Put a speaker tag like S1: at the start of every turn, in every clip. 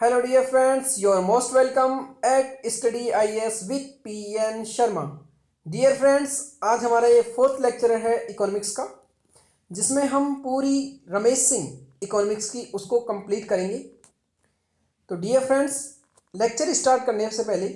S1: Hello dear friends, you are most welcome at Study IAS with PN Sharma. Dear friends, आज हमारा ये fourth lecture है economics का, जिसमें हम पूरी रमेश सिंह इकोनॉमिक्स की उसको कंप्लीट करेंगे। तो डियर फ्रेंड्स, लेक्चर स्टार्ट करने से पहले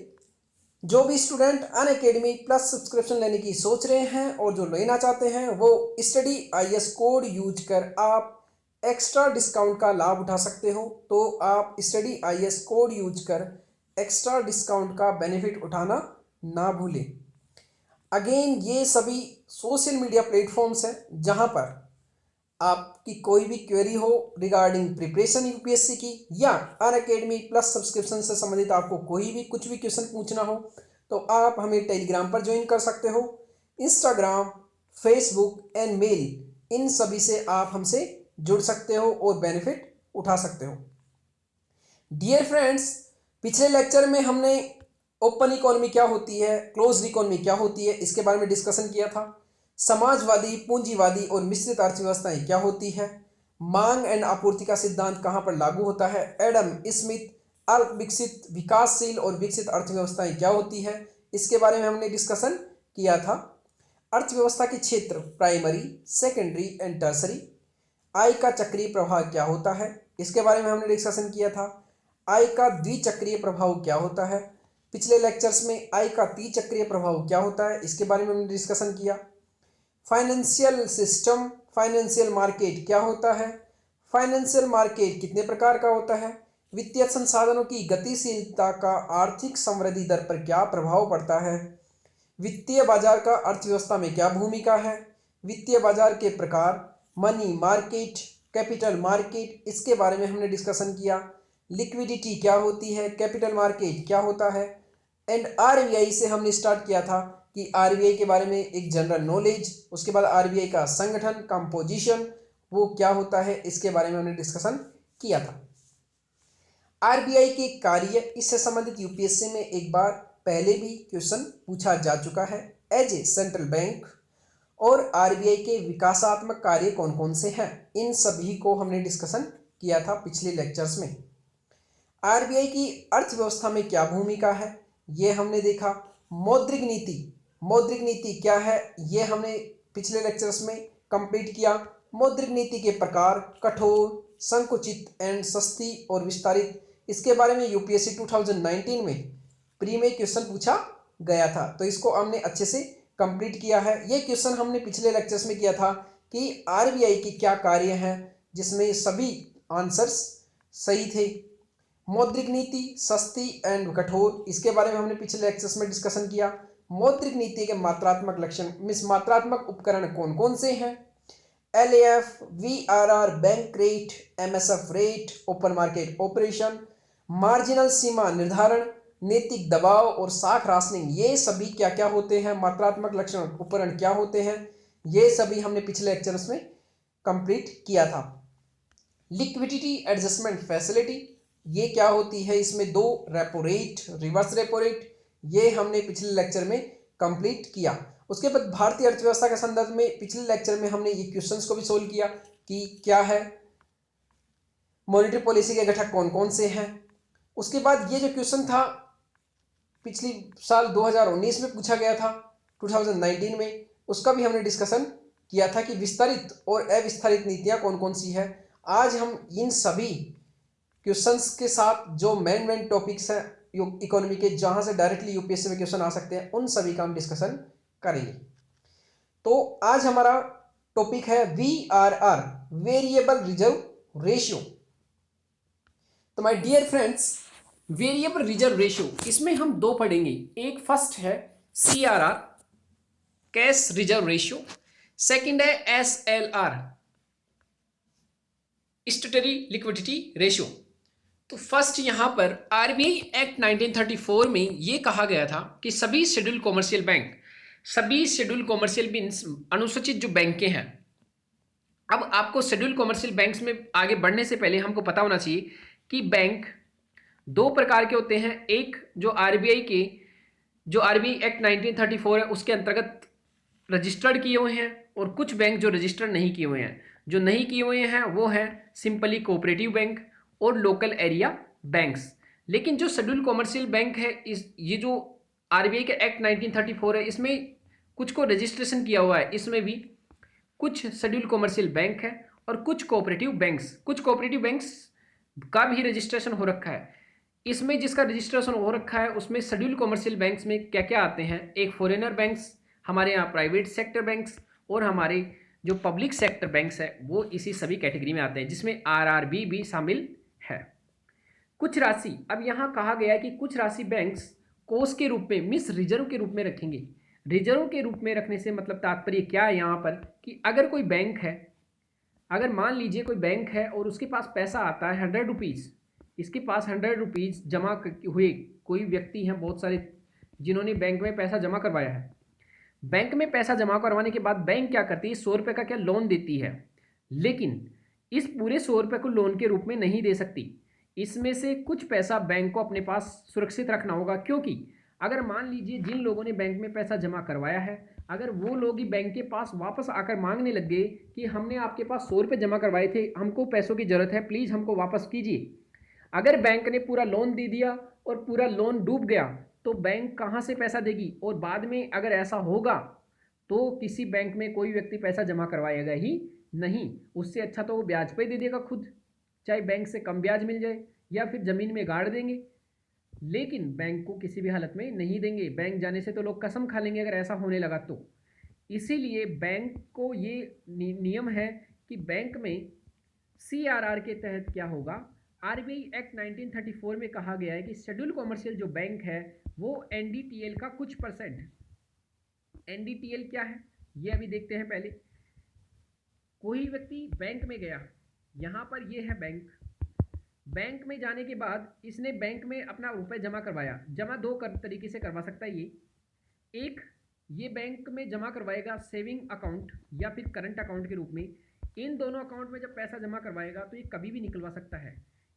S1: जो भी स्टूडेंट अनअकैडमी प्लस सब्सक्रिप्शन लेने की सोच रहे हैं और जो लेना चाहते हैं वो स्टडी IAS कोड यूज कर आप एक्स्ट्रा डिस्काउंट का लाभ उठा सकते हो। तो आप स्टडी IAS कोड यूज कर एक्स्ट्रा डिस्काउंट का बेनिफिट उठाना ना भूलें। अगेन, ये सभी सोशल मीडिया प्लेटफॉर्म्स हैं जहां पर आपकी कोई भी क्वेरी हो रिगार्डिंग प्रिपरेशन यूपीएससी की या अनअकैडमी प्लस सब्सक्रिप्शन से संबंधित आपको कोई भी कुछ भी क्वेश्चन पूछना हो तो आप हमें टेलीग्राम पर ज्वाइन कर सकते हो। इंस्टाग्राम, फेसबुक एंड मेल, इन सभी से आप हमसे जुड़ सकते हो और बेनिफिट उठा सकते हो। डियर फ्रेंड्स, पिछले लेक्चर में हमने ओपन इकोनॉमी क्या होती है, क्लोज्ड इकोनॉमी क्या होती है, इसके बारे में डिस्कशन किया था। समाजवादी, पूंजीवादी और मिश्रित अर्थव्यवस्थाएं क्या होती है, मांग एंड आपूर्ति का सिद्धांत कहां पर लागू होता है, एडम स्मिथ अल्प विकसित, विकासशील और विकसित अर्थव्यवस्थाएं क्या होती है, इसके बारे में हमने डिस्कशन किया था। अर्थव्यवस्था के क्षेत्र प्राइमरी, सेकेंडरी एंड टर्सरी। आय का चक्रीय प्रवाह क्या होता है, इसके बारे में हमने डिस्कशन किया था। आय का द्विचक्रीय प्रभाव क्या होता है। पिछले लेक्चर्स में आय का त्रिचक्रीय प्रभाव क्या होता है, इसके बारे में हमने डिस्कशन किया। फाइनेंशियल सिस्टम, फाइनेंशियल मार्केट क्या होता है, फाइनेंशियल मार्केट कितने प्रकार का होता है, वित्तीय संसाधनों की गतिशीलता का आर्थिक समृद्धि दर पर क्या प्रभाव पड़ता है, वित्तीय बाजार का अर्थव्यवस्था में क्या भूमिका है, वित्तीय बाजार के प्रकार, मनी मार्केट, कैपिटल मार्केट, इसके बारे में हमने डिस्कशन किया। लिक्विडिटी क्या होती है, कैपिटल मार्केट क्या होता है, एंड आरबीआई से हमने स्टार्ट किया था कि आरबीआई के बारे में एक जनरल नॉलेज, उसके बाद आरबीआई का संगठन, कंपोजिशन वो क्या होता है, इसके बारे में हमने डिस्कशन किया था। आरबीआई के कार्य, इससे संबंधित यूपीएससी में एक बार पहले भी क्वेश्चन पूछा जा चुका है एज ए सेंट्रल बैंक। और आरबीआई के विकासात्मक कार्य कौन कौन से हैं, इन सभी को हमने डिस्कशन किया था पिछले लेक्चर्स में। आरबीआई की अर्थव्यवस्था में क्या भूमिका है, ये हमने देखा। मौद्रिक नीति, मौद्रिक नीति क्या है, ये हमने पिछले लेक्चर्स में कंप्लीट किया। मौद्रिक नीति के प्रकार, कठोर, संकुचित एंड सस्ती और विस्तारित, इसके बारे में यूपीएससी 2019 में प्री में क्वेश्चन पूछा गया था, तो इसको हमने अच्छे से कंप्लीट किया है। ये क्वेश्चन हमने पिछले लेक्चर्स में किया था कि आरबीआई की क्या कार्य हैं, जिसमें सभी आंसर्स सही थे। मौद्रिक नीति सस्ती एंड कठोर, इसके बारे में हमने पिछले लेक्चर्स में डिस्कशन किया। मौद्रिक नीति के मात्रात्मक लक्षण मीन्स मात्रात्मक उपकरण कौन कौन से हैं, LAF, VRR, bank rate, MSF rate, open market operation, marginal सीमा निर्धारण, नैतिक दबाव और साख राशनिंग, ये सभी क्या क्या होते हैं, मात्रात्मक लक्षण उपकरण क्या होते हैं, ये सभी हमने पिछले लेक्चर्स में कंप्लीट किया था। लिक्विडिटी एडजस्टमेंट फैसिलिटी, ये क्या होती है, इसमें दो repo rate, reverse repo rate, ये हमने पिछले लेक्चर में कंप्लीट किया। उसके बाद भारतीय अर्थव्यवस्था के संदर्भ में पिछले लेक्चर में हमने ये क्वेश्चंस को भी सोल्व किया कि क्या है, मॉनेटरी पॉलिसी के घटक कौन कौन से हैं। उसके बाद ये जो क्वेश्चन था पिछली साल 2019 में पूछा गया था 2019 में, उसका भी हमने डिस्कशन किया था कि विस्तारित और अविस्तारित नीतियां कौन कौन सी है। आज हम इन सभी क्वेश्चंस के साथ जो मेन टॉपिक्स हैं इकोनॉमी के, जहां से डायरेक्टली यूपीएससी में क्वेश्चन आ सकते हैं, उन सभी का हम डिस्कशन करेंगे। तो आज हमारा टॉपिक है वीआरआर, वेरिएबल रिजर्व रेशियो। तो my dear friends, variable reserve ratio, इसमें हम दो पढ़ेंगे। एक फर्स्ट है CRR, cash reserve ratio, second है एसएलआर, स्टैट्यूटरी लिक्विडिटी रेशियो। तो फर्स्ट यहां पर आरबीआई एक्ट 1934 में यह कहा गया था कि सभी शेड्यूल कॉमर्शियल बैंक, सभी शेड्यूल कॉमर्शियल मीन्स अनुसूचित जो बैंकें हैं। अब आपको शेड्यूल कॉमर्शियल बैंक्स में आगे बढ़ने से पहले हमको पता होना चाहिए कि बैंक दो प्रकार के होते हैं। एक जो आरबीआई के, जो आरबीआई एक्ट 1934 है उसके अंतर्गत रजिस्टर्ड किए हुए हैं, और कुछ बैंक जो रजिस्टर्ड नहीं किए हुए हैं। जो नहीं किए हुए हैं वो है सिंपली कोऑपरेटिव बैंक और लोकल एरिया बैंक्स। लेकिन जो शेड्यूल कॉमर्शियल बैंक है, इस ये जो आरबीआई के एक्ट 1934 है, इसमें कुछ को रजिस्ट्रेशन किया हुआ है। इसमें भी कुछ शेड्यूल कॉमर्शियल बैंक है और कुछ कोऑपरेटिव बैंक्स का भी रजिस्ट्रेशन हो रखा है। इसमें जिसका रजिस्ट्रेशन हो रखा है उसमें शेड्यूल कॉमर्शियल बैंक्स में क्या क्या आते हैं, एक फॉरेनर बैंक्स, हमारे यहाँ प्राइवेट सेक्टर बैंक्स और हमारे जो पब्लिक सेक्टर बैंक्स है वो इसी सभी कैटेगरी में आते हैं, जिसमें आरआरबी भी शामिल है। कुछ राशि, अब यहाँ कहा गया है कि कुछ राशि बैंक्स कोष के रूप में मीन्स रिजर्व के रूप में रखेंगे। रिजर्व के रूप में रखने से मतलब तात्पर्य क्या है यहाँ पर कि अगर कोई बैंक है, अगर मान लीजिए कोई बैंक है और उसके पास पैसा आता है 100 रुपीज़, इसके पास 100 रुपीज़ जमा हुए, कोई व्यक्ति हैं बहुत सारे जिन्होंने बैंक में पैसा जमा करवाया है। बैंक में पैसा जमा करवाने के बाद बैंक क्या करती है, 100 रुपये का क्या लोन देती है, लेकिन इस पूरे 100 रुपये को लोन के रूप में नहीं दे सकती। इसमें से कुछ पैसा बैंक को अपने पास सुरक्षित रखना होगा, क्योंकि अगर मान लीजिए जिन लोगों ने बैंक में पैसा जमा करवाया है, अगर वो लोग ही बैंक के पास वापस आकर मांगने लग गए कि हमने आपके पास 100 रुपये जमा करवाए थे, हमको पैसों की ज़रूरत है, प्लीज़ हमको वापस कीजिए। अगर बैंक ने पूरा लोन दे दिया और पूरा लोन डूब गया तो बैंक कहाँ से पैसा देगी, और बाद में अगर ऐसा होगा तो किसी बैंक में कोई व्यक्ति पैसा जमा करवाएगा ही नहीं। उससे अच्छा तो वो ब्याज पे दे देगा खुद, चाहे बैंक से कम ब्याज मिल जाए या फिर ज़मीन में गाड़ देंगे, लेकिन बैंक को किसी भी हालत में नहीं देंगे। बैंक जाने से तो लोग कसम खा लेंगे अगर ऐसा होने लगा तो। इसीलिए बैंक को ये नियम है कि बैंक में सीआरआर के तहत क्या होगा, आरबीआई एक्ट 1934 में कहा गया है कि शेड्यूल कॉमर्शियल जो बैंक है वो एनडीटीएल का कुछ परसेंट, एनडीटीएल क्या है ये अभी देखते हैं। पहले कोई व्यक्ति बैंक में गया, यहाँ पर ये है बैंक, बैंक में जाने के बाद इसने बैंक में अपना रुपए जमा करवाया। जमा दो तरीके से करवा सकता है ये, एक ये बैंक में जमा करवाएगा सेविंग अकाउंट या फिर करंट अकाउंट के रूप में। इन दोनों अकाउंट में जब पैसा जमा करवाएगा तो ये कभी भी निकलवा सकता है,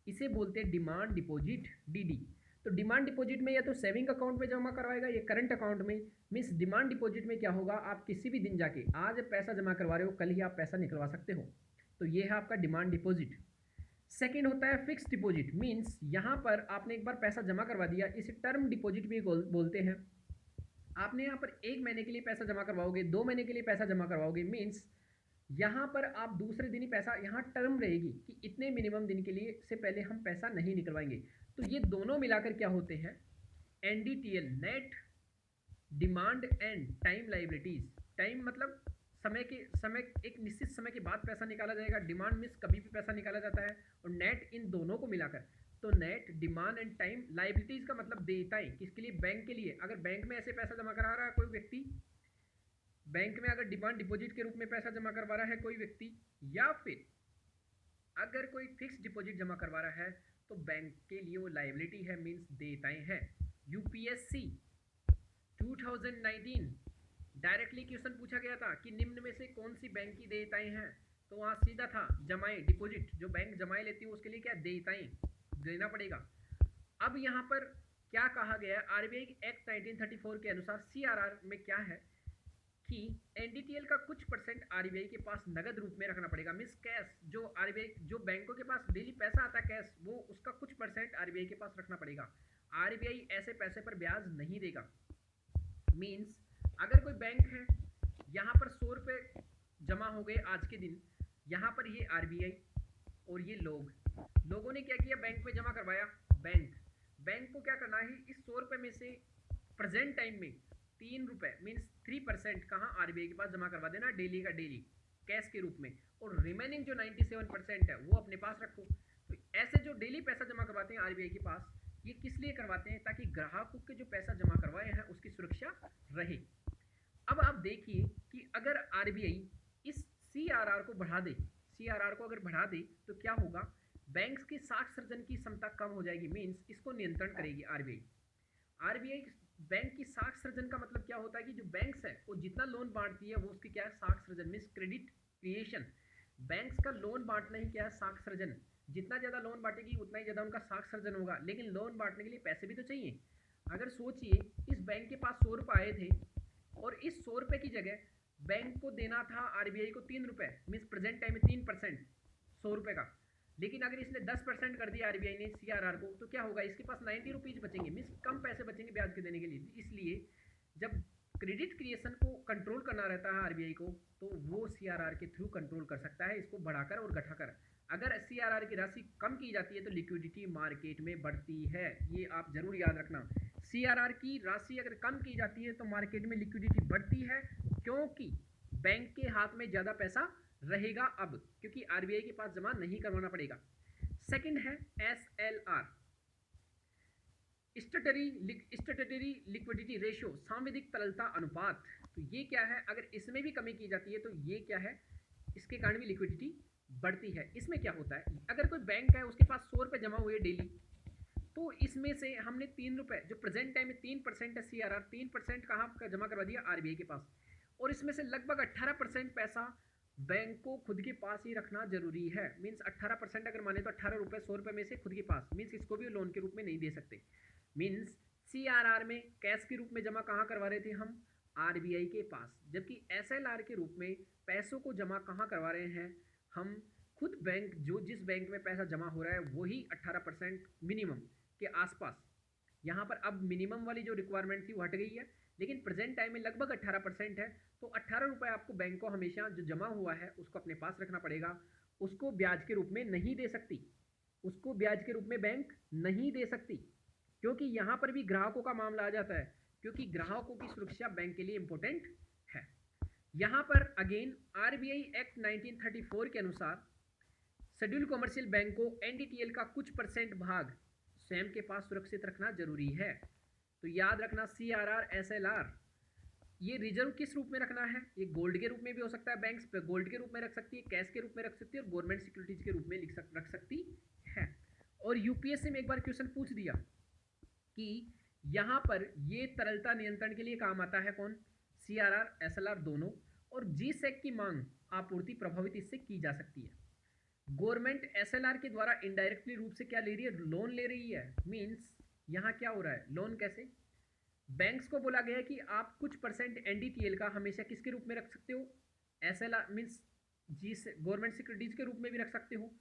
S1: इसे बोलते हैं डिमांड डिपॉजिट, डीडी। तो डिमांड डिपॉजिट में या तो सेविंग अकाउंट में जमा करवाएगा या करंट अकाउंट में। मीन्स डिमांड डिपॉजिट में क्या होगा, आप किसी भी दिन जाके आज पैसा जमा करवा रहे हो, कल ही आप पैसा निकलवा सकते हो, तो ये है आपका डिमांड डिपॉजिट। सेकेंड होता है फिक्स डिपॉजिट, मीन्स यहाँ पर आपने एक बार पैसा जमा करवा दिया, इसे टर्म डिपॉजिट भी बोलते हैं। आपने यहाँ पर 1 महीने के लिए पैसा जमा करवाओगे, 2 महीने के लिए पैसा जमा करवाओगे, मीन्स यहाँ पर आप दूसरे दिन ही पैसा, यहाँ टर्म रहेगी कि इतने मिनिमम दिन के लिए से पहले हम पैसा नहीं निकलवाएंगे। तो ये दोनों मिलाकर क्या होते हैं, NDTL, net demand and time liabilities. Time मतलब समय एक निश्चित समय के बाद पैसा निकाला जाएगा, डिमांड मीन्स कभी भी पैसा निकाला जाता है, और नेट इन दोनों को मिलाकर। तो net demand and time liabilities का मतलब देयताएं, किसके लिए, बैंक के लिए। अगर बैंक में ऐसे पैसा जमा करा रहा है कोई व्यक्ति, बैंक में अगर डिमांड डिपॉजिट के रूप में पैसा जमा करवा रहा है कोई व्यक्ति, या फिर अगर कोई फिक्स डिपॉजिट जमा करवा रहा है, तो बैंक के लिए वो लाइबिलिटी है, मीन्स देयताएं हैं। यूपीएससी 2019 डायरेक्टली क्वेश्चन पूछा गया था कि निम्न में से कौन सी बैंक की देयताएं हैं, तो वहाँ सीधा था जमाएं, डिपॉजिट जो बैंक जमाएं लेती है उसके लिए क्या देयताएं देना पड़ेगा। अब यहाँ पर क्या कहा गया है, आरबीआई एक्ट 1934 के अनुसार सीआरआर में क्या है कि एनडीटीएल का कुछ परसेंट आरबीआई के पास नगद रूप में रखना पड़ेगा, मींस कैश, जो आरबीआई जो बैंकों के पास डेली पैसा आता है कैश, वो उसका कुछ परसेंट आरबीआई के पास रखना पड़ेगा। आरबीआई ऐसे पैसे पर ब्याज नहीं देगा। मींस अगर कोई बैंक है, यहाँ पर 100 रुपये जमा हो गए आज के दिन, यहाँ पर ये आरबीआई और ये लोगों ने क्या किया, बैंक में जमा करवाया। बैंक को क्या करना है, इस 100 रुपये में से प्रेजेंट टाइम में 3 रुपये मीन्स 3% कहाँ आरबीआई के पास जमा करवा देना, डेली का डेली कैश के रूप में, और रिमेनिंग जो 97% है वो अपने पास रखो। तो ऐसे जो डेली पैसा जमा करवाते हैं आरबीआई के पास, ये किस लिए करवाते हैं, ताकि ग्राहकों के जो पैसा जमा करवाए हैं उसकी सुरक्षा रहे। अब आप देखिए कि अगर आरबीआई इस सीआरआर को बढ़ा दे, सीआरआर को अगर बढ़ा दे तो क्या होगा, बैंक्स की साख सर्जन की क्षमता कम हो जाएगी, मीन्स इसको नियंत्रण करेगी आरबीआई। बैंक की साख सर्जन का मतलब क्या होता है कि जो बैंक्स है वो जितना लोन बांटती है वो उसकी क्या है, साख surgeon means credit creation. Banks का लोन बांटना ही क्या है, साख सर्जन। जितना ज़्यादा लोन बांटेगी उतना ही ज़्यादा उनका साख सर्जन होगा, लेकिन लोन बांटने के लिए पैसे भी तो चाहिए। अगर सोचिए इस बैंक के पास 100 रुपये आए थे और इस 100 रुपये की जगह बैंक को देना था आरबीआई को 3 रुपये, मीन्स प्रेजेंट टाइम में 3% 100 रुपये का, लेकिन अगर इसने 10% कर दिया आरबीआई ने सीआरआर को, तो क्या होगा, इसके पास 90 रुपीज़ बचेंगे, मीन्स कम पैसे बचेंगे ब्याज के देने के लिए। इसलिए जब क्रेडिट क्रिएशन को कंट्रोल करना रहता है आरबीआई को, तो वो सीआरआर के थ्रू कंट्रोल कर सकता है, इसको बढ़ाकर और घटाकर। अगर सीआरआर की राशि कम की जाती है तो लिक्विडिटी मार्केट में बढ़ती है, ये आप जरूर याद रखना। सीआरआर की राशि अगर कम की जाती है तो मार्केट में लिक्विडिटी बढ़ती है, क्योंकि बैंक के हाथ में ज़्यादा पैसा रहेगा अब, क्योंकि आरबीआई के पास जमा नहीं करवाना पड़ेगा। सेकंड है एसएलआर, स्टैट्यूटरी लिक्विडिटी रेशियो, सांविधिक तरलता अनुपात। तो ये क्या है, अगर इसमें भी कमी की जाती है तो ये क्या है, इसके कारण भी लिक्विडिटी बढ़ती है। इसमें क्या होता है, अगर कोई बैंक है उसके पास 100 रुपये जमा हुए डेली, तो इसमें से हमने 3 रुपये, जो प्रेजेंट टाइम में 3% है सीआरआर, 3% कहाँ जमा करवा दिया, आरबीआई के पास, और इसमें से लगभग 18% पैसा बैंक को खुद के पास ही रखना जरूरी है। मीन्स 18% अगर माने तो 18 रुपये 100 रुपये में से खुद के पास, मीन्स इसको भी लोन के रूप में नहीं दे सकते। मीन्स सीआरआर में कैश के रूप में जमा कहाँ करवा रहे थे हम, आरबीआई के पास, जबकि एसएलआर के रूप में पैसों को जमा कहाँ करवा रहे हैं हम, खुद बैंक, जो जिस बैंक में पैसा जमा हो रहा है वही 18% मिनिमम के आसपास। यहाँ पर अब मिनिमम वाली जो रिक्वायरमेंट थी वो हट गई है, लेकिन प्रेजेंट टाइम में लगभग 18% है, तो 18 रुपये आपको बैंक को हमेशा जो जमा हुआ है उसको अपने पास रखना पड़ेगा, उसको ब्याज के रूप में नहीं दे सकती, उसको ब्याज के रूप में बैंक नहीं दे सकती, क्योंकि यहाँ पर भी ग्राहकों का मामला आ जाता है, क्योंकि ग्राहकों की सुरक्षा बैंक के लिए इंपॉर्टेंट है। यहाँ पर अगेन आरबीआई एक्ट 1934 के अनुसार शेड्यूल कमर्शियल बैंक को एनडीटीएल का कुछ % भाग स्वयं के पास सुरक्षित रखना जरूरी है। तो याद रखना, सीआरआर, एसएलआर, ये रिजर्व किस रूप में रखना है, ये गोल्ड के रूप में भी हो सकता है, बैंक्स पे गोल्ड के रूप में रख सकती है, कैश के रूप में रख सकती है, और गवर्नमेंट सिक्योरिटीज के रूप में रख सकती है। और यूपीएससी में एक बार क्वेश्चन पूछ दिया कि यहाँ पर ये तरलता नियंत्रण के लिए काम आता है कौन, सीआरआर, एसएलआर दोनों, और जीसेक की मांग आपूर्ति प्रभावित इससे की जा सकती है। गवर्नमेंट एसएलआर के द्वारा इनडायरेक्टली रूप से क्या ले रही है, लोन ले रही है। मीन्स यहाँ क्या हो रहा है, लोन कैसे, बैंक्स को बोला गया है कि आप कुछ % एनडीटीएल का हमेशा किसके रूप में रख सकते हो, एसएलआर मीन्स जी से गवर्नमेंट सिक्योरिटीज के रूप में भी रख सकते हो।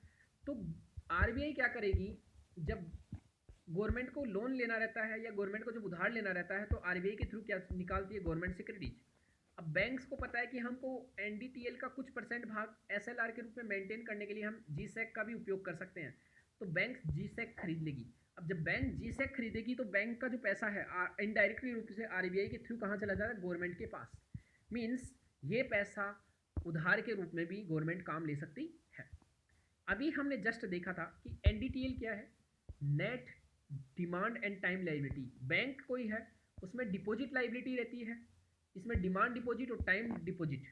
S1: तो आरबीआई क्या करेगी, जब गवर्नमेंट को लोन लेना रहता है या गवर्नमेंट को जब उधार लेना रहता है, तो आरबीआई के थ्रू क्या निकालती है, गवर्नमेंट सिक्योरिटीज। अब बैंक्स को पता है कि हमको एनडीटीएल का कुछ % भाग एसएलआर के रूप में मेंटेन करने के लिए हम जीसेक का भी उपयोग कर सकते हैं, तो बैंक जीसेक खरीद लेगी। अब जब बैंक जीसेक खरीदेगी तो बैंक का जो पैसा है इनडायरेक्टली रूप से आरबीआई के थ्रू कहाँ चला जाएगा, गवर्नमेंट के पास। मीन्स ये पैसा उधार के रूप में भी गवर्नमेंट काम ले सकती है। अभी हमने जस्ट देखा था कि एनडीटीएल क्या है, net demand and time liability. Bank कोई है, उसमें डिपॉजिट लायबिलिटी रहती है, इसमें डिमांड डिपॉजिट और टाइम डिपॉजिट।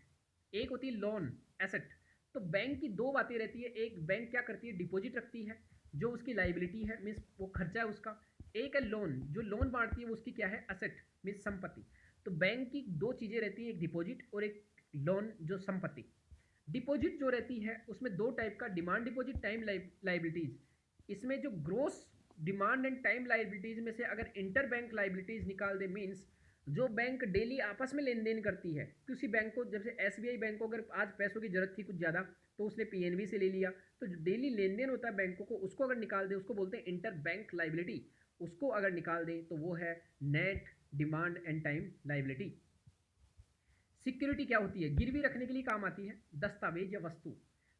S1: एक होती है लोन एसेट। तो बैंक की दो बातें रहती है, एक बैंक क्या करती है, डिपॉजिट रखती है जो उसकी लायबिलिटी है, मीन्स वो खर्चा है उसका। एक है लोन, जो लोन बांटती है वो उसकी क्या है, एसेट मीन्स संपत्ति। तो बैंक की दो चीज़ें रहती है, एक डिपॉजिट और एक लोन जो संपत्ति। डिपॉजिट जो रहती है उसमें दो टाइप का, डिमांड डिपॉजिट, टाइम लायबिलिटीज। इसमें जो gross demand and time liabilities में से अगर इंटर बैंक लायबिलिटीज निकाल दे, मीन्स जो बैंक डेली आपस में लेन देन करती है, किसी बैंक को, जैसे एसबीआई बैंक को अगर आज पैसों की जरूरत थी कुछ ज़्यादा, तो उसने पीएनबी से ले लिया, तो जो डेली लेन देन होता है बैंकों को, उसको अगर निकाल दे, उसको बोलते हैं इंटर बैंक लायबिलिटी। उसको अगर निकाल दे तो वो है net demand and time liability. Security क्या होती है, गिरवी रखने के लिए काम आती है, दस्तावेज या वस्तु।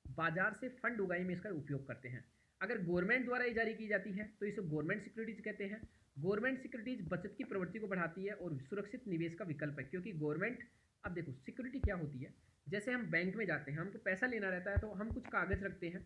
S1: बाजार से फंड उगाही में इसका उपयोग करते हैं। अगर गवर्नमेंट द्वारा ये जारी की जाती है तो इसे गवर्नमेंट सिक्योरिटीज कहते हैं। गवर्नमेंट सिक्योरिटीज बचत की प्रवृत्ति को बढ़ाती है और सुरक्षित निवेश का विकल्प है, क्योंकि गवर्नमेंट, अब देखो सिक्योरिटी क्या होती है, जैसे हम बैंक में जाते हैं, हमको पैसा लेना रहता है, तो हम कुछ कागज रखते हैं,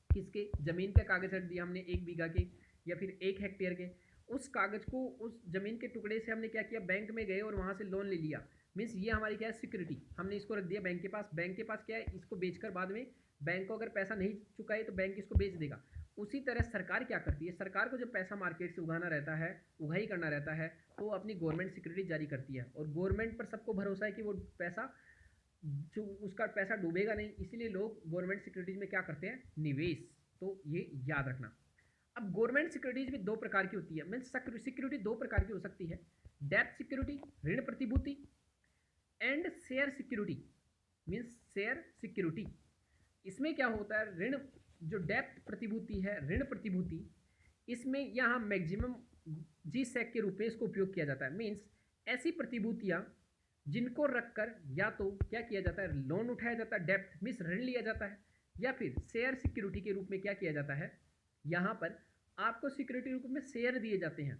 S1: किसके, जमीन के कागज रख दिया हमने 1 बीघा के या फिर 1 हेक्टेयर के। उस कागज को, उस जमीन के टुकड़े से हमने क्या किया, बैंक में गए और वहाँ से लोन ले लिया। मीन्स ये हमारी क्या है, सिक्योरिटी। हमने इसको रख दिया बैंक के पास। बैंक के पास क्या है, इसको बेचकर बाद में बैंक को अगर पैसा नहीं चुकाए तो बैंक इसको बेच देगा। उसी तरह सरकार क्या करती है, सरकार को जब पैसा मार्केट से उगाना रहता है, उगाही करना रहता है, तो वो अपनी गवर्नमेंट सिक्योरिटी जारी करती है, और गवर्नमेंट पर सबको भरोसा है कि वो पैसा, जो उसका पैसा डूबेगा नहीं, इसीलिए लोग गवर्नमेंट सिक्योरिटीज में क्या करते हैं, निवेश। तो ये याद रखना। अब गवर्नमेंट सिक्योरिटीज भी दो प्रकार की होती है, मीन्स सिक्योरिटी दो प्रकार की हो सकती है, डेब्ट सिक्योरिटी, ऋण प्रतिभूति, and share security, means share security. इसमें क्या होता है, ऋण
S2: जो डेप्थ प्रतिभूति है, ऋण प्रतिभूति, इसमें यहाँ मैक्सिमम जी सेक के रूप में इसको उपयोग किया जाता है। मीन्स ऐसी प्रतिभूतियाँ जिनको रखकर या तो क्या किया जाता है, लोन उठाया जाता है, डेप्थ मीन्स ऋण लिया जाता है, या फिर शेयर सिक्योरिटी के रूप में क्या किया जाता है, यहाँ पर आपको सिक्योरिटी रूप में शेयर दिए जाते हैं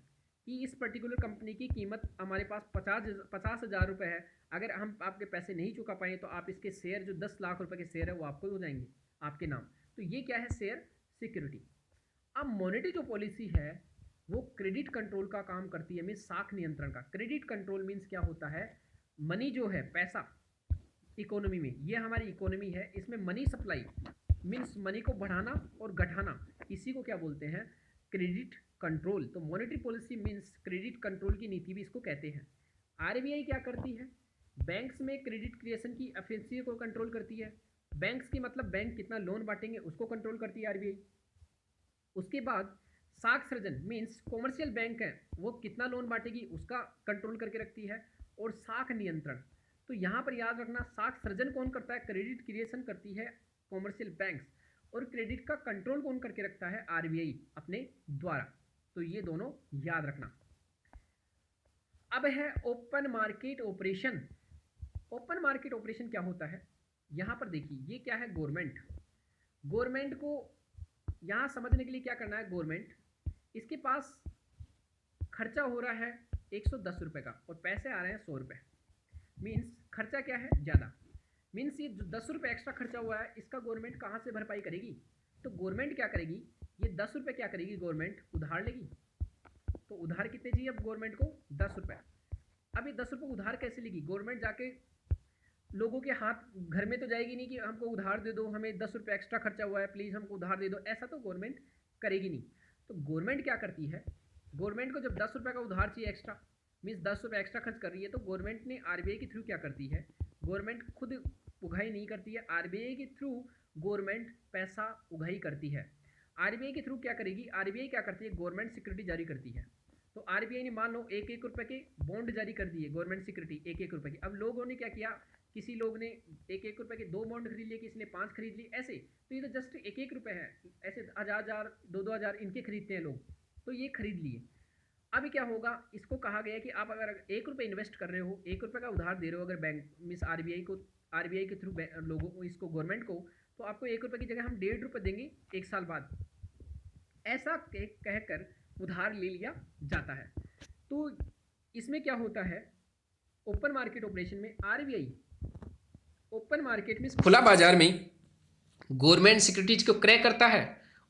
S2: कि इस पर्टिकुलर कंपनी की कीमत हमारे पास 50,000 रुपये है, अगर हम आपके पैसे नहीं चुका पाए तो आप इसके शेयर जो 10 लाख रुपए के शेयर है वो आपको हो जाएंगे आपके नाम। तो ये क्या है, शेयर सिक्योरिटी। अब मॉनेटरी जो पॉलिसी है वो क्रेडिट कंट्रोल का काम करती है, मीन्स साख नियंत्रण का। क्रेडिट कंट्रोल मीन्स क्या होता है, मनी जो है, पैसा इकोनॉमी में, ये हमारी इकोनॉमी है, इसमें मनी सप्लाई मीन्स मनी को बढ़ाना और घटाना, इसी को क्या बोलते हैं, क्रेडिट कंट्रोल। तो monetary policy means credit control की नीति भी इसको कहते हैं। आरबीआई क्या करती है, बैंक्स में क्रेडिट क्रिएशन की एफिशिएंसी को कंट्रोल करती है। बैंक्स की मतलब बैंक कितना लोन बांटेंगे उसको कंट्रोल करती है आरबीआई। उसके बाद साख सृजन मीन्स कॉमर्शियल बैंक है वो कितना लोन बांटेगी उसका कंट्रोल करके रखती है। और साख नियंत्रण, तो यहाँ पर याद रखना, साख सृजन कौन करता है, क्रेडिट क्रिएशन करती है कॉमर्शियल बैंक्स, और क्रेडिट का कंट्रोल कौन करके रखता है, आरबीआई अपने द्वारा। तो ये दोनों याद रखना। अब है open market operation. Open market operation क्या होता है, यहाँ पर देखिए ये क्या है, गवर्नमेंट को यहाँ समझने के लिए क्या करना है, गवर्नमेंट इसके पास खर्चा हो रहा है 110 रुपये का और पैसे आ रहे हैं 100 रुपये, मीन्स खर्चा क्या है ज़्यादा, मीन्स ये 10 रुपये एक्स्ट्रा खर्चा हुआ है इसका गवर्नमेंट कहाँ से भरपाई करेगी। तो गवर्नमेंट क्या करेगी, ये 10 रुपये क्या करेगी, गवर्नमेंट उधार लेगी। तो उधार कितने चाहिए अब गवर्नमेंट को, 10 रुपये। अब ये 10 रुपये उधार कैसे लेगी, गवर्नमेंट जाके लोगों के हाथ घर में तो जाएगी नहीं कि हमको उधार दे दो, हमें 10 रुपये एक्स्ट्रा खर्चा हुआ है प्लीज़ हमको उधार दे दो, ऐसा तो गवर्नमेंट करेगी नहीं। तो गवर्नमेंट क्या करती है, गवर्नमेंट को जब 10 रुपये का उधार चाहिए एक्स्ट्रा, मीन्स 10 रुपये एक्स्ट्रा खर्च कर रही है, तो गवर्नमेंट ने आरबीआई के थ्रू क्या करती है, गवर्नमेंट खुद उगाही नहीं करती है, आरबीआई के थ्रू गवर्नमेंट पैसा उगाही करती है। आरबीआई के थ्रू क्या करेगी, आरबीआई क्या करती है, गवर्नमेंट सिक्योरिटी जारी करती है। तो आरबीआई ने मान लो 1-1 रुपये के बॉन्ड जारी कर दिए, गवर्नमेंट सिक्योरिटी 1-1 रुपये की। अब लोगों ने क्या किया, किसी लोग ने 1-1 रुपये के 2 बॉन्ड खरीद लिए, किसी ने 5 खरीद लिए, ऐसे। तो ये तो जस्ट 1-1 रुपये है, ऐसे 1000-1000 2-2 हज़ार इनके खरीदते हैं लोग, तो ये खरीद लिए। अभी क्या होगा, इसको कहा गया कि आप अगर 1 रुपये इन्वेस्ट कर रहे हो, 1 रुपये का उधार दे रहे हो अगर बैंक मिस आरबीआई के थ्रू लोगों को, इसको गवर्नमेंट को, तो आपको 1 रुपये की जगह हम 1.5 रुपये देंगे 1 साल बाद, ऐसा कहकर उधार ले लिया जाता है। तो इसमें क्या होता है, ओपन मार्केट ऑपरेशन में आरबीआई ओपन मार्केट में खुला बाजार में गवर्नमेंट सिक्योरिटीज को क्रय करता है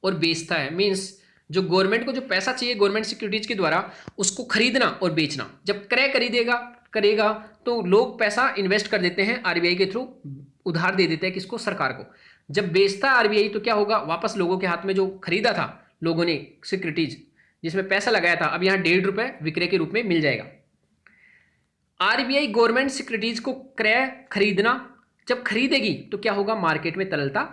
S2: और बेचता है। मीन्स जो गवर्नमेंट को जो पैसा चाहिए गवर्नमेंट सिक्योरिटीज के द्वारा उसको खरीदना और बेचना, जब क्रय करेगा तो लोग पैसा इन्वेस्ट कर देते हैं आरबीआई के थ्रू, उधार दे देते हैं किसको, सरकार को। जब बेचता है आरबीआई तो क्या होगा, वापस लोगों के हाथ में जो खरीदा था लोगों ने सिक्योरिटीज जिसमें पैसा लगाया था, अब यहाँ 1.5 रुपये विक्रय के रूप में मिल जाएगा। आरबीआई गवर्नमेंट सिक्योरिटीज को क्रय खरीदना जब खरीदेगी तो क्या होगा, मार्केट में तरलता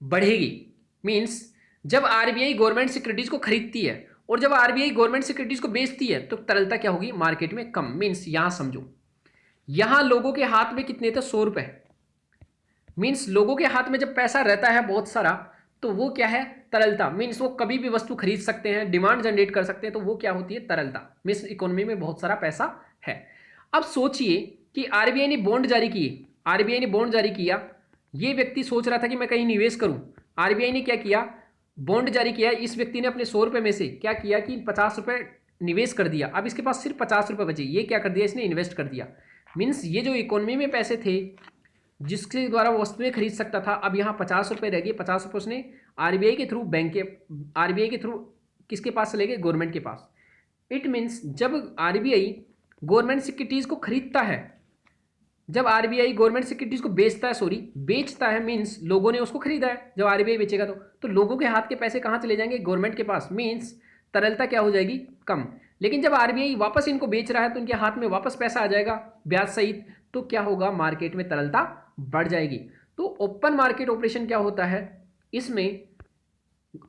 S2: बढ़ेगी। मीन्स जब आरबीआई गवर्नमेंट सिक्योरिटीज को खरीदती है और जब आरबीआई गवर्नमेंट सिक्योरिटीज को बेचती है तो तरलता क्या होगी, मार्केट में कम। मीन्स यहां समझो, यहां लोगों के हाथ में कितने थे, 100 रुपये। मीन्स लोगों के हाथ में जब पैसा रहता है बहुत सारा तो वो क्या है, तरलता। मीन्स वो कभी भी वस्तु खरीद सकते हैं, डिमांड जनरेट कर सकते हैं, तो वो क्या होती है, तरलता। मीन्स इकोनॉमी में बहुत सारा पैसा है। अब सोचिए कि आरबीआई ने बॉन्ड जारी किए, आरबीआई ने बॉन्ड जारी किया, ये व्यक्ति सोच रहा था कि मैं कहीं निवेश करूं, आरबीआई ने क्या किया, बॉन्ड जारी किया, इस व्यक्ति ने अपने 100 रुपये में से क्या किया कि 50 रुपये निवेश कर दिया, अब इसके पास सिर्फ 50 रुपये बचे, ये क्या कर दिया, इसने इन्वेस्ट कर दिया। मीन्स ये जो इकोनॉमी में पैसे थे जिसके द्वारा वो वस्तुएं खरीद सकता था, अब यहाँ 50 रुपये रह गए, 50 रुपये उसने आरबीआई के थ्रू आरबीआई के थ्रू किसके पास चले गए, गवर्नमेंट के पास। इट मीन्स जब आरबीआई गवर्नमेंट सिक्योरिटीज़ को खरीदता है, जब आरबीआई गवर्नमेंट सिक्योरिटीज को बेचता है, मीन्स लोगों ने उसको खरीदा है, जब आरबीआई बेचेगा तो लोगों के हाथ के पैसे कहाँ चले जाएंगे, गवर्नमेंट के पास। मीन्स तरलता क्या हो जाएगी, कम। लेकिन जब आरबीआई वापस इनको बेच रहा है तो उनके हाथ में वापस पैसा आ जाएगा ब्याज सहित, तो क्या होगा, मार्केट में तरलता बढ़ जाएगी। तो ओपन मार्केट ऑपरेशन क्या होता है, इसमें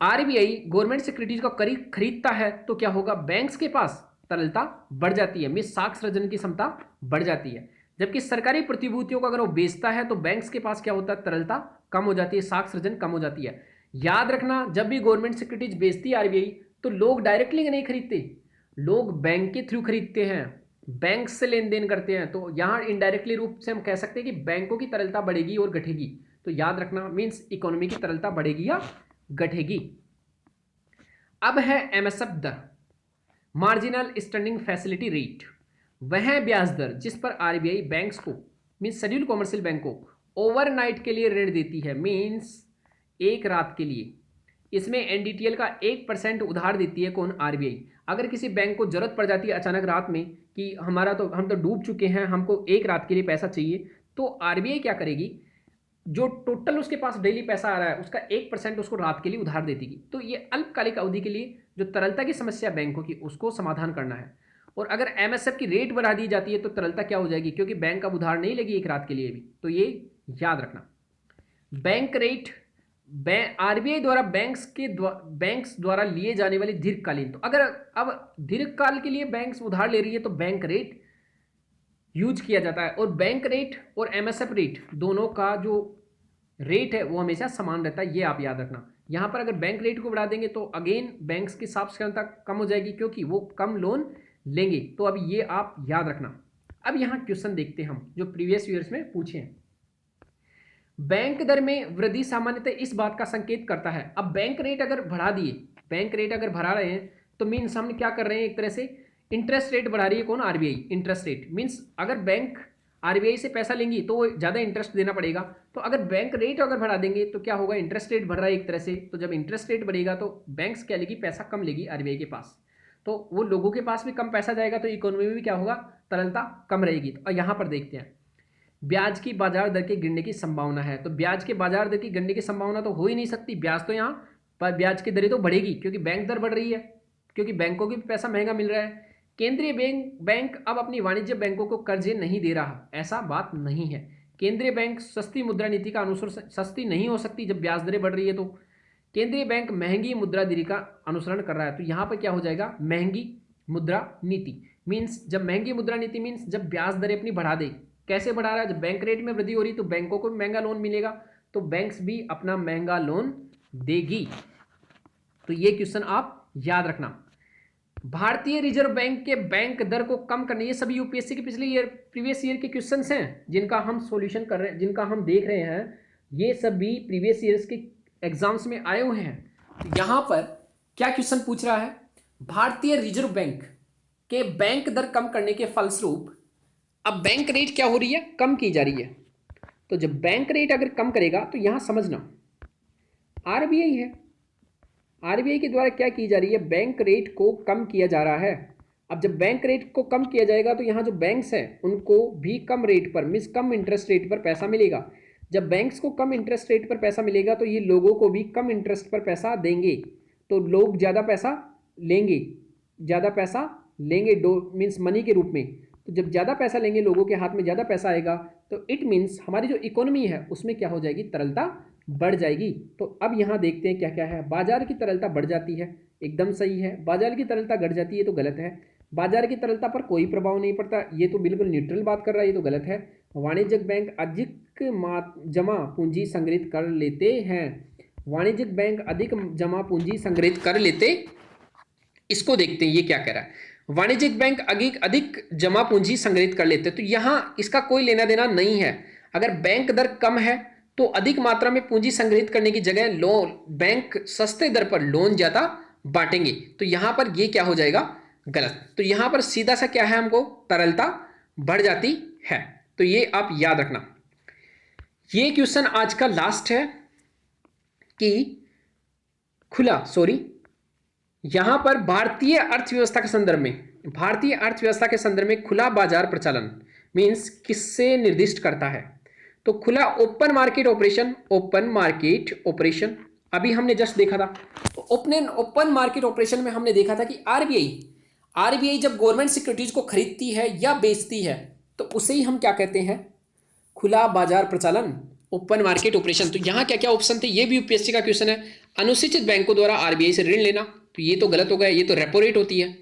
S2: आरबीआई गवर्नमेंट सिक्योरिटीज को खरीदता है तो क्या होगा, बैंक्स के पास तरलता बढ़ जाती है, मीन्स साख सृजन की क्षमता बढ़ जाती है। जबकि सरकारी प्रतिभूतियों को अगर वो बेचता है तो बैंक्स के पास क्या होता है, तरलता कम हो जाती है, साख सृजन कम हो जाती है। याद रखना, जब भी गवर्नमेंट सिक्योरिटीज बेचती है आरबीआई तो लोग डायरेक्टली नहीं खरीदते, लोग बैंक के थ्रू खरीदते हैं, बैंक से लेन देन करते हैं। तो यहाँ इनडायरेक्टली रूप से हम कह सकते हैं कि बैंकों की तरलता बढ़ेगी और घटेगी। तो याद रखना, मीन्स इकोनॉमी की तरलता बढ़ेगी या घटेगी। अब है एमएसएफ दर, मार्जिनल स्टैंडिंग फैसिलिटी रेट। वह ब्याज दर जिस पर आरबीआई बैंक्स को, मीन्स शेड्यूल कॉमर्शियल बैंक को ओवरनाइट के लिए ऋण देती है, मीन्स एक रात के लिए। इसमें एनडीटीएल का 1% उधार देती है कौन, आरबीआई। अगर किसी बैंक को जरूरत पड़ जाती है अचानक रात में कि हम तो डूब चुके हैं, हमको एक रात के लिए पैसा चाहिए, तो आरबीआई क्या करेगी, जो टोटल उसके पास डेली पैसा आ रहा है उसका 1% उसको रात के लिए उधार दे देगी। तो ये अल्पकालिक अवधि के लिए जो तरलता की समस्या बैंकों की उसको समाधान करना है। और अगर एमएसएफ की रेट बढ़ा दी जाती है तो तरलता क्या हो जाएगी, क्योंकि बैंक अब उधार नहीं लेगी एक रात के लिए भी। तो ये याद रखना। बैंक रेट, आरबीआई द्वारा बैंक्स द्वारा लिए जाने वाली दीर्घकालीन, तो अगर अब दीर्घकाल के लिए बैंक्स उधार ले रही है तो बैंक रेट यूज किया जाता है। और बैंक रेट और एमएसएफ रेट दोनों का जो रेट है वो हमेशा समान रहता है, ये आप याद रखना। यहाँ पर अगर बैंक रेट को बढ़ा देंगे तो अगेन बैंक्स की साख क्षमता कम हो जाएगी, क्योंकि वो कम लोन लेंगे। तो अब ये आप याद रखना। अब यहाँ क्वेश्चन देखते हैं हम जो प्रीवियस ईयर्स में पूछे हैं। बैंक दर में वृद्धि सामान्यतः इस बात का संकेत करता है, अब बैंक रेट अगर बढ़ा दिए, बैंक रेट अगर बढ़ा रहे हैं तो मीन्स हम क्या कर रहे हैं, एक तरह से इंटरेस्ट रेट बढ़ा रही है कौन, आरबीआई। इंटरेस्ट रेट मीन्स अगर बैंक आरबीआई से पैसा लेंगी तो ज़्यादा इंटरेस्ट देना पड़ेगा। तो अगर बैंक रेट अगर बढ़ा देंगे तो क्या होगा, इंटरेस्ट रेट बढ़ रहा है एक तरह से। तो जब इंटरेस्ट रेट बढ़ेगा तो बैंक्स क्या लेगी, पैसा कम लेगी आरबीआई के पास, तो वो लोगों के पास भी कम पैसा जाएगा, तो इकोनॉमी में भी क्या होगा, तरलता कम रहेगी। तो यहाँ पर देखते हैं, ब्याज की बाजार दर के गिरने की संभावना है। तो ब्याज के बाजार दर की गिरने की संभावना तो हो ही नहीं सकती, ब्याज तो यहाँ पर ब्याज की दरें तो बढ़ेगी क्योंकि बैंक दर बढ़ रही है, क्योंकि बैंकों को भी पैसा महंगा मिल रहा है। केंद्रीय बैंक अब अपनी वाणिज्य बैंकों को कर्जे नहीं दे रहा, ऐसा बात नहीं है। केंद्रीय बैंक सस्ती मुद्रा नीति का अनुसरण, सस्ती नहीं हो सकती जब ब्याज दरें बढ़ रही है। तो केंद्रीय बैंक महंगी मुद्रा नीति का अनुसरण कर रहा है। तो यहाँ पर क्या हो जाएगा, महंगी मुद्रा नीति मीन्स, जब महंगी मुद्रा नीति मीन्स जब ब्याज दरें अपनी बढ़ा दे। कैसे बढ़ा रहा है, जब बैंक रेट में वृद्धि हो रही तो बैंकों को भी महंगा लोन मिलेगा, तो बैंक्स भी अपना महंगा लोन देगी। तो ये क्वेश्चन आप याद रखना। भारतीय रिजर्व बैंक के बैंक दर को कम करने, ये सभी यूपीएससी के प्रीवियस ईयर के क्वेश्चंस हैं जिनका हम सॉल्यूशन कर रहे हैं, जिनका हम देख रहे हैं। ये सभी प्रीवियस ईयर्स के एग्जाम्स में आए हुए हैं। तो यहाँ पर क्या क्वेश्चन पूछ रहा है, भारतीय रिजर्व बैंक के बैंक दर कम करने के फलस्वरूप अब बैंक रेट क्या हो रही है, कम की जा रही है। तो जब बैंक रेट अगर कम करेगा तो यहां समझना आरबीआई है, आरबीआई के द्वारा क्या की जा रही है, बैंक रेट को कम किया जा रहा है। अब जब बैंक रेट को कम किया जाएगा तो यहाँ जो बैंक्स हैं उनको भी कम रेट पर, मीन्स कम इंटरेस्ट रेट पर पैसा मिलेगा। जब बैंक्स को कम इंटरेस्ट रेट पर पैसा मिलेगा तो ये लोगों को भी कम इंटरेस्ट पर पैसा देंगे, तो लोग ज़्यादा पैसा लेंगे, ज़्यादा पैसा लेंगे मीन्स मनी के रूप में। तो जब ज़्यादा पैसा लेंगे, लोगों के हाथ में ज़्यादा पैसा आएगा, तो इट मीन्स हमारी जो इकोनॉमी है उसमें क्या हो जाएगी, तरलता बढ़ जाएगी। तो अब यहाँ देखते हैं क्या क्या है। बाजार की तरलता बढ़ जाती है, एकदम सही है। बाजार की तरलता घट जाती है तो गलत है। बाजार की तरलता पर कोई प्रभाव नहीं पड़ता, ये तो बिल्कुल न्यूट्रल बात कर रहा है, ये तो गलत है। वाणिज्यिक बैंक अधिक जमा पूंजी संग्रहित कर लेते हैं, वाणिज्यिक बैंक अधिक जमा पूंजी संग्रहित कर लेते। इसको देखते हैं ये क्या कह रहा है, वाणिज्यिक बैंक अधिक जमा पूंजी संग्रहित कर लेते हैं। तो यहाँ इसका कोई लेना देना नहीं है। अगर बैंक दर कम है तो अधिक मात्रा में पूंजी संग्रहित करने की जगह लोन, बैंक सस्ते दर पर लोन ज़्यादा बांटेंगे। तो यहाँ पर ये क्या हो जाएगा, गलत। तो यहाँ पर सीधा सा क्या है, हमको तरलता बढ़ जाती है। तो ये आप याद रखना। ये क्वेश्चन आज का लास्ट है कि यहां पर भारतीय अर्थव्यवस्था के संदर्भ में खुला बाजार प्रचलन मींस किससे निर्दिष्ट करता है। तो खुला ओपन मार्केट ऑपरेशन अभी हमने जस्ट देखा था। तो ओपन मार्केट ऑपरेशन में हमने देखा था कि आरबीआई जब गवर्नमेंट सिक्योरिटीज को खरीदती है या बेचती है तो उसे ही हम क्या कहते हैं, खुला बाजार प्रचलन, ओपन मार्केट ऑपरेशन। तो यहाँ क्या क्या ऑप्शन थे, ये भी यूपीएससी का क्वेश्चन है। अनुसूचित बैंकों द्वारा आरबीआई से ऋण लेना, तो ये तो गलत हो गया, ये तो रेपो रेट होती है।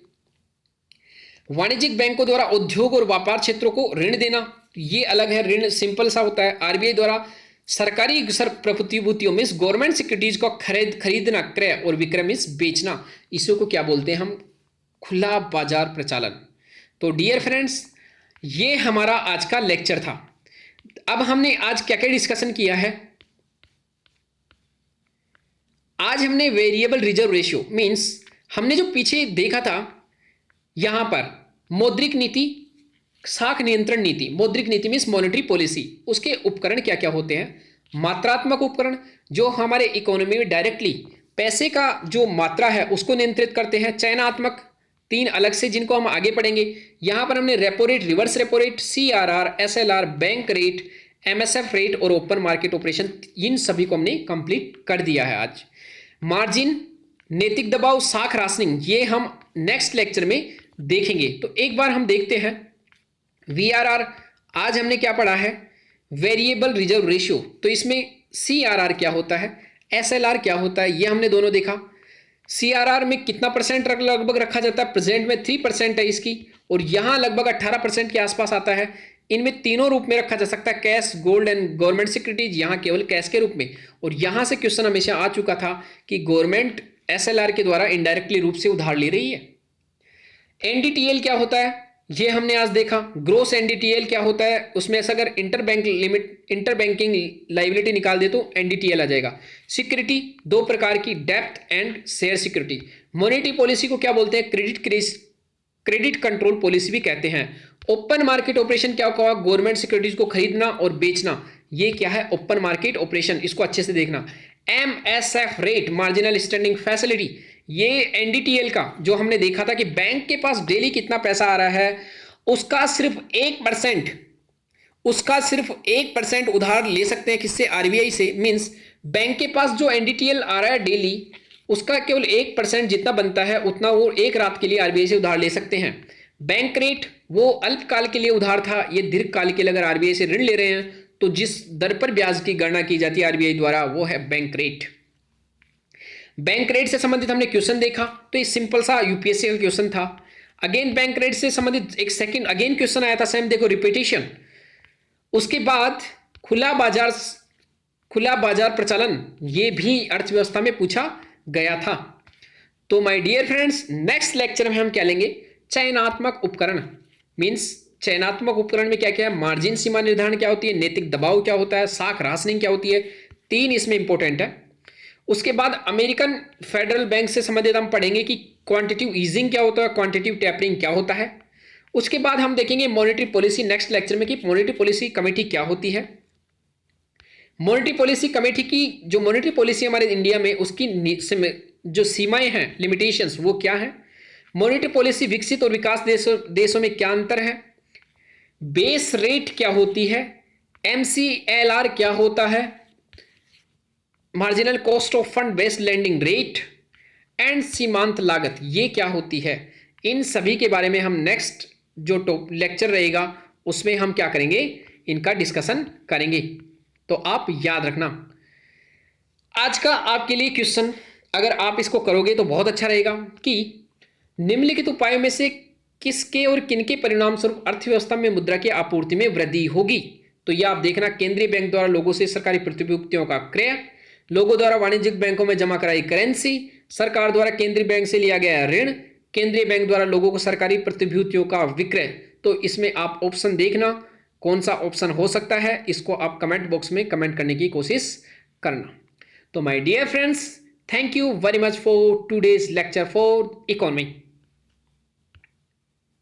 S2: वाणिज्यिक बैंकों द्वारा उद्योग और व्यापार क्षेत्रों को ऋण देना, ये अलग है, ऋण सिंपल सा होता है। आरबीआई द्वारा सरकारी प्रतिभूतियों मीन्स गवर्नमेंट सिक्योरिटीज को खरीदना, क्रय और विक्रय मीन्स बेचना, इसी को क्या बोलते हैं हम, खुला बाजार प्रचालन। तो डियर फ्रेंड्स, ये हमारा आज का लेक्चर था। अब हमने आज क्या क्या डिस्कशन किया है। आज हमने वेरिएबल रिजर्व रेशियो मीन्स हमने जो पीछे देखा था यहां पर मौद्रिक नीति, साख नियंत्रण नीति, मौद्रिक नीति मीन्स मॉनेटरी पॉलिसी, उसके उपकरण क्या क्या होते हैं। मात्रात्मक उपकरण जो हमारे इकोनॉमी में डायरेक्टली पैसे का जो मात्रा है उसको नियंत्रित करते हैं। चयनात्मक तीन अलग से जिनको हम आगे पढ़ेंगे। यहां पर हमने repo rate, reverse repo rate, CRR, SLR, bank rate, MSF rate और ओपन मार्केट ऑपरेशन, इन सभी को हमने कंप्लीट कर दिया है आज। मार्जिन, नैतिक दबाव, साख राशनिंग, ये हम नेक्स्ट लेक्चर में देखेंगे। तो एक बार हम देखते हैं वीआरआर। आज हमने क्या पढ़ा है, वेरिएबल रिजर्व रेशियो। तो इसमें सीआरआर क्या होता है, एसएलआर क्या होता है, ये हमने दोनों देखा। सीआरआर में कितना परसेंट लगभग रखा जाता है, प्रेजेंट में 3% है इसकी, और यहां लगभग 18% के आसपास आता है। इनमें तीनों रूप में रखा जा सकता है, cash, gold and government securities, यहां केवल कैश के रूप में। और यहां से क्वेश्चन हमेशा आ चुका था कि गवर्नमेंट एसएलआर के द्वारा इनडायरेक्टली रूप से उधार ले रही है। एनडीटीएल क्या होता है, ये हमने आज देखा। ग्रोस एनडीटीएल क्या होता है, उसमें से अगर इंटरबैंकिंग लाइबिलिटी निकाल दे तो एनडीटीएल आ जाएगा। सिक्योरिटी दो प्रकार की, depth and share security. Monetary policy को क्या बोलते हैं, क्रेडिट कंट्रोल पॉलिसी भी कहते हैं। ओपन मार्केट ऑपरेशन क्या होगा, गवर्नमेंट सिक्योरिटीज को खरीदना और बेचना, ये क्या है, ओपन मार्केट ऑपरेशन, इसको अच्छे से देखना। MSF rate, marginal standing facility, ये एनडीटीएल का जो हमने देखा था कि बैंक के पास डेली कितना पैसा आ रहा है, उसका सिर्फ 1% उधार ले सकते हैं, किससे, आरबीआई से। मींस बैंक के पास जो एनडीटीएल आ रहा है डेली, उसका केवल 1% जितना बनता है उतना वो एक रात के लिए आरबीआई से उधार ले सकते हैं। बैंक रेट वो अल्पकाल के लिए उधार था, ये दीर्घकाल के लिए अगर आरबीआई से ऋण ले रहे हैं तो जिस दर पर ब्याज की गणना की जाती है आरबीआई द्वारा, वो है बैंक रेट। बैंक रेट से संबंधित हमने क्वेश्चन देखा, तो ये सिंपल सा यूपीएससी का क्वेश्चन था। अगेन बैंक रेट से संबंधित एक सेकंड अगेन क्वेश्चन आया था, सेम देखो रिपीटेशन। उसके बाद खुला बाजार प्रचालन, ये भी अर्थव्यवस्था में पूछा गया था। तो my dear friends, next lecture में हम क्या लेंगे, चयनात्मक उपकरण। मींस चयनात्मक उपकरण में क्या क्या है, मार्जिन सीमा निर्धारण क्या होती है, नैतिक दबाव क्या होता है, साख राशनिंग क्या होती है, तीन इसमें इंपॉर्टेंट है। उसके बाद अमेरिकन फेडरल बैंक से संबंधित हम पढ़ेंगे कि क्वांटिटिव ईजिंग क्या होता है, क्वांटिटिव टैपरिंग क्या होता है। उसके बाद हम देखेंगे मॉनेटरी पॉलिसी नेक्स्ट लेक्चर में कि मॉनेटरी पॉलिसी कमेटी क्या होती है। मॉनेटरी पॉलिसी कमेटी की जो मॉनेटरी पॉलिसी हमारे इंडिया में, उसकी जो सीमाएं हैं, लिमिटेशंस, वो क्या है। मॉनेटरी पॉलिसी विकसित और विकास देशों में क्या अंतर है, बेस रेट क्या होती है, एमसीएलआर क्या होता है, marginal cost of fund based landing rate and सीमांत लागत, ये क्या होती है। इन सभी के बारे में हम नेक्स्ट जो लेक्चर रहेगा उसमें हम क्या करेंगे, इनका डिस्कशन करेंगे। तो आप याद रखना आज का आपके लिए क्वेश्चन, अगर आप इसको करोगे तो बहुत अच्छा रहेगा कि निम्नलिखित उपायों में से किसके और किनके परिणाम स्वरूप अर्थव्यवस्था में मुद्रा की आपूर्ति में वृद्धि होगी। तो यह आप देखना, केंद्रीय बैंक द्वारा लोगों से सरकारी प्रतिभूतियों का क्रय, लोगों द्वारा वाणिज्यिक बैंकों में जमा कराई करेंसी, सरकार द्वारा केंद्रीय बैंक से लिया गया ऋण, केंद्रीय बैंक द्वारा लोगों को सरकारी प्रतिभूतियों का विक्रय। तो इसमें आप ऑप्शन देखना कौन सा ऑप्शन हो सकता है, इसको आप कमेंट बॉक्स में कमेंट करने की कोशिश करना। तो my dear friends, thank you very much for today's lecture for economy.